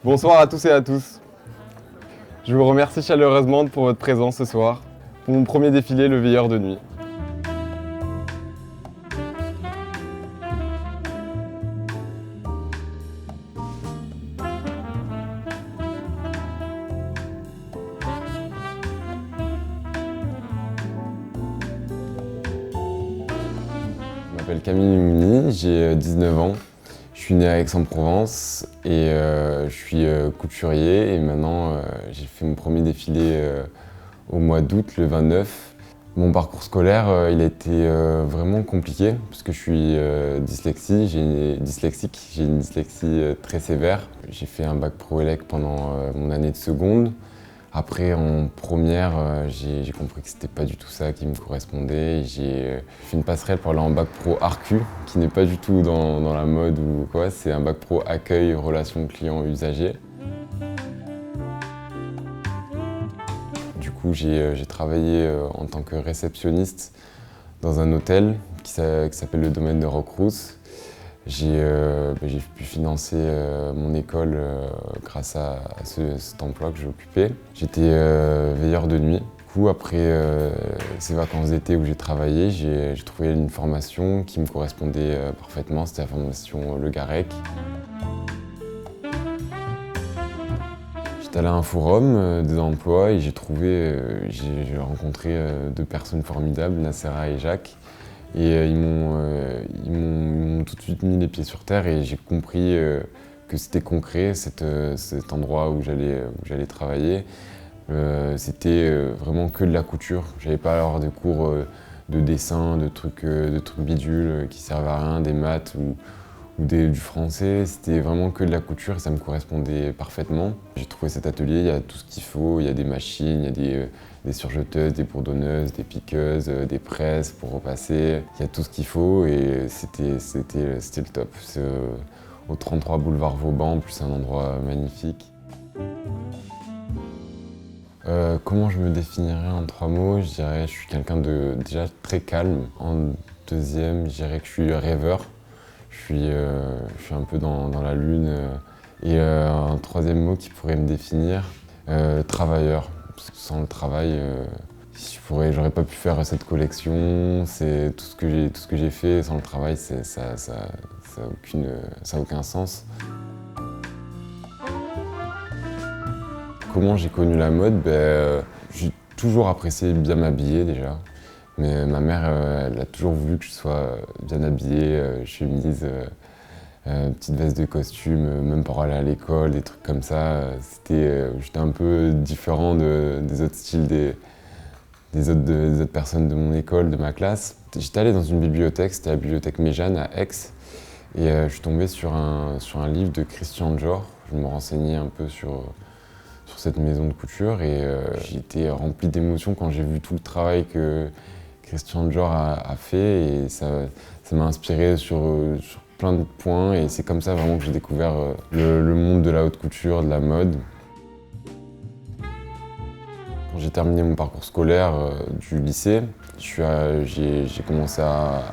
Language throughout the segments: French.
Bonsoir à tous et à tous. Je vous remercie chaleureusement pour votre présence ce soir pour mon premier défilé Le Veilleur de Nuit. Je m'appelle Camille Mouni, j'ai 19 ans. Je suis né à Aix-en-Provence et je suis couturier et maintenant j'ai fait mon premier défilé au mois d'août, le 29. Mon parcours scolaire, il a été vraiment compliqué parce que je suis dyslexique, j'ai une dyslexie très sévère. J'ai fait un bac pro élec pendant mon année de seconde. Après, en première, j'ai compris que c'était pas du tout ça qui me correspondait. J'ai fait une passerelle pour aller en bac pro ARCU, qui n'est pas du tout dans la mode ou quoi. C'est un bac pro accueil, relations clients-usagers. Du coup, j'ai travaillé en tant que réceptionniste dans un hôtel qui s'appelle le Domaine de Roquerousse. J'ai pu financer mon école grâce à cet emploi que j'ai occupé. J'étais veilleur de nuit. Du coup, après ces vacances d'été où j'ai travaillé, j'ai trouvé une formation qui me correspondait parfaitement. C'était la formation Le Garec. J'étais allé à un forum des emplois et j'ai rencontré deux personnes formidables, Nassera et Jacques. Et ils m'ont tout de suite mis les pieds sur terre et j'ai compris que c'était concret, cet endroit où j'allais travailler. C'était vraiment que de la couture. J'avais pas alors de cours de dessin, de trucs bidules qui servent à rien, des maths ou du français. C'était vraiment que de la couture et ça me correspondait parfaitement. J'ai trouvé cet atelier, il y a tout ce qu'il faut, il y a des machines, il y a des surjeteuses, des bourdonneuses, des piqueuses, des presses pour repasser. Il y a tout ce qu'il faut et c'était le top. C'est au 33 boulevard Vauban, plus un endroit magnifique. Comment je me définirais en 3 mots? Je dirais que je suis quelqu'un de déjà très calme. En deuxième, je dirais que je suis rêveur. Je suis un peu dans la lune. Et un troisième mot qui pourrait me définir, travailleur. Parce que sans le travail, j'aurais pas pu faire cette collection. C'est tout ce que j'ai fait. Sans le travail, ça a aucun sens. Comment j'ai connu la mode? J'ai toujours apprécié bien m'habiller déjà. Mais ma mère, elle a toujours voulu que je sois bien habillé, chemise, petite veste de costume, même pour aller à l'école, des trucs comme ça. J'étais un peu différent des autres styles des autres personnes de mon école, de ma classe. J'étais allé dans une bibliothèque, c'était la bibliothèque Méjeanne à Aix, et je suis tombé sur un livre de Christian Dior. Je me renseignais un peu sur cette maison de couture et j'ai été rempli d'émotions quand j'ai vu tout le travail que Christian Dior a fait et ça m'a inspiré sur plein de points et c'est comme ça vraiment que j'ai découvert le monde de la haute couture, de la mode. Quand j'ai terminé mon parcours scolaire du lycée, j'ai commencé à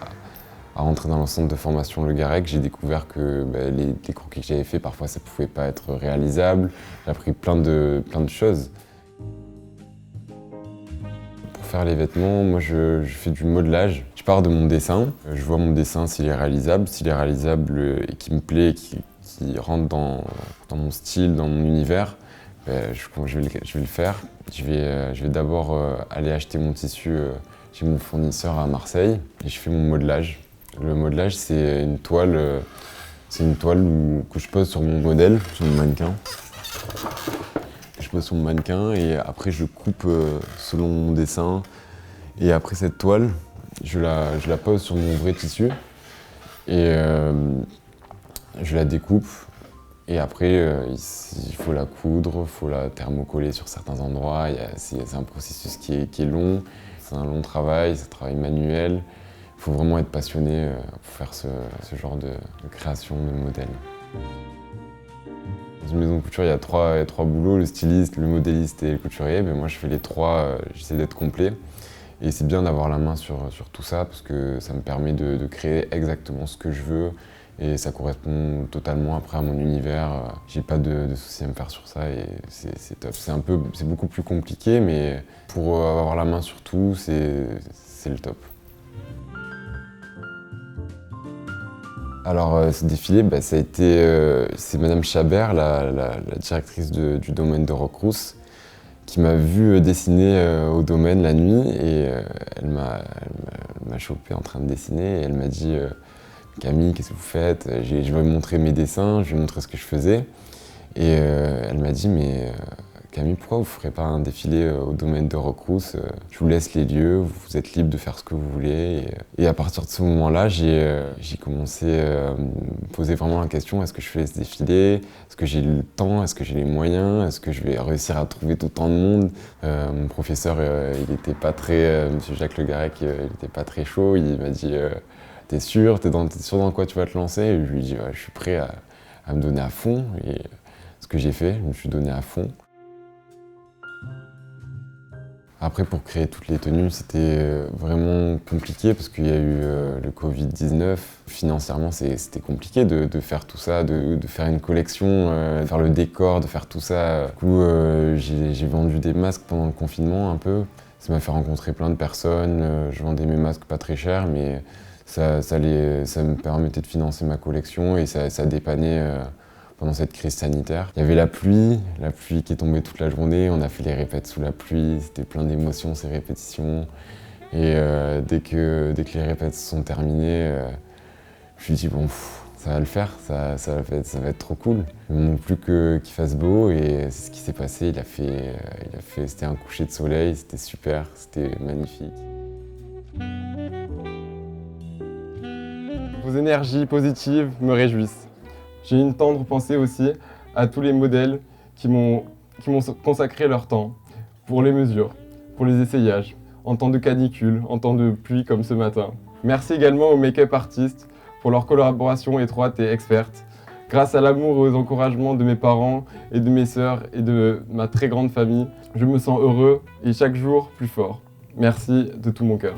rentrer dans le centre de formation Le Garec. J'ai découvert que les croquis que j'avais faits, parfois ça pouvait pas être réalisable. J'ai appris plein de choses. Pour faire les vêtements, moi je fais du modelage. Je pars de mon dessin, je vois mon dessin s'il est réalisable. S'il est réalisable et qui me plaît, qui rentre dans mon style, dans mon univers, je vais le faire. Je vais d'abord aller acheter mon tissu chez mon fournisseur à Marseille et je fais mon modelage. Le modelage, c'est une toile que je pose sur mon modèle, sur mon mannequin. Je pose sur mon mannequin et après je coupe selon mon dessin. Et après cette toile, je la pose sur mon vrai tissu et je la découpe. Et après, il faut la coudre, il faut la thermocoller sur certains endroits. C'est un processus qui est long, c'est un long travail, c'est un travail manuel. Il faut vraiment être passionné pour faire ce genre de création de modèle. Dans une maison de couture, il y a trois boulots, le styliste, le modéliste et le couturier. Mais moi, je fais les trois, j'essaie d'être complet. Et c'est bien d'avoir la main sur tout ça parce que ça me permet de créer exactement ce que je veux Et ça correspond totalement après à mon univers. J'ai pas de soucis à me faire sur ça et c'est top. C'est beaucoup plus compliqué, mais pour avoir la main sur tout, c'est le top. Alors, ce défilé, ça a été, c'est Madame Chabert, la directrice du domaine de Roquerousse, qui m'a vu dessiner au domaine la nuit et elle m'a chopé en train de dessiner et elle m'a dit Camille, qu'est-ce que vous faites? Je vais vous montrer mes dessins, je vais vous montrer ce que je faisais. Et elle m'a dit mais Camille, pourquoi vous ne ferez pas un défilé au domaine de Roquerousse? Je vous laisse les lieux, vous êtes libre de faire ce que vous voulez. Et à partir de ce moment-là, j'ai commencé à me poser vraiment la question, est-ce que je fais ce défilé? Est-ce que j'ai le temps? Est-ce que j'ai les moyens? Est-ce que je vais réussir à trouver autant de monde? Mon professeur, il n'était pas très... Monsieur Jacques Le Garec, il n'était pas très chaud. Il m'a dit, t'es sûr? T'es sûr dans quoi tu vas te lancer? Et je lui ai dit, ouais, je suis prêt à me donner à fond. Et ce que j'ai fait, je me suis donné à fond. Après, pour créer toutes les tenues, c'était vraiment compliqué parce qu'il y a eu le Covid-19. Financièrement, c'était compliqué de faire tout ça, de faire une collection, de faire le décor, de faire tout ça. Du coup, j'ai vendu des masques pendant le confinement un peu. Ça m'a fait rencontrer plein de personnes. Je vendais mes masques pas très cher, mais ça me permettait de financer ma collection et ça dépannait pendant cette crise sanitaire. Il y avait la pluie qui est tombée toute la journée, on a fait les répètes sous la pluie, c'était plein d'émotions ces répétitions. Et dès que les répètes se sont terminées, je me suis dit bon, ça va le faire, ça va être trop cool. Il ne manque plus qu'il fasse beau et c'est ce qui s'est passé, c'était un coucher de soleil, c'était super, c'était magnifique. Vos énergies positives me réjouissent. J'ai une tendre pensée aussi à tous les modèles qui m'ont consacré leur temps pour les mesures, pour les essayages, en temps de canicule, en temps de pluie comme ce matin. Merci également aux make-up artistes pour leur collaboration étroite et experte. Grâce à l'amour et aux encouragements de mes parents et de mes sœurs et de ma très grande famille, je me sens heureux et chaque jour plus fort. Merci de tout mon cœur.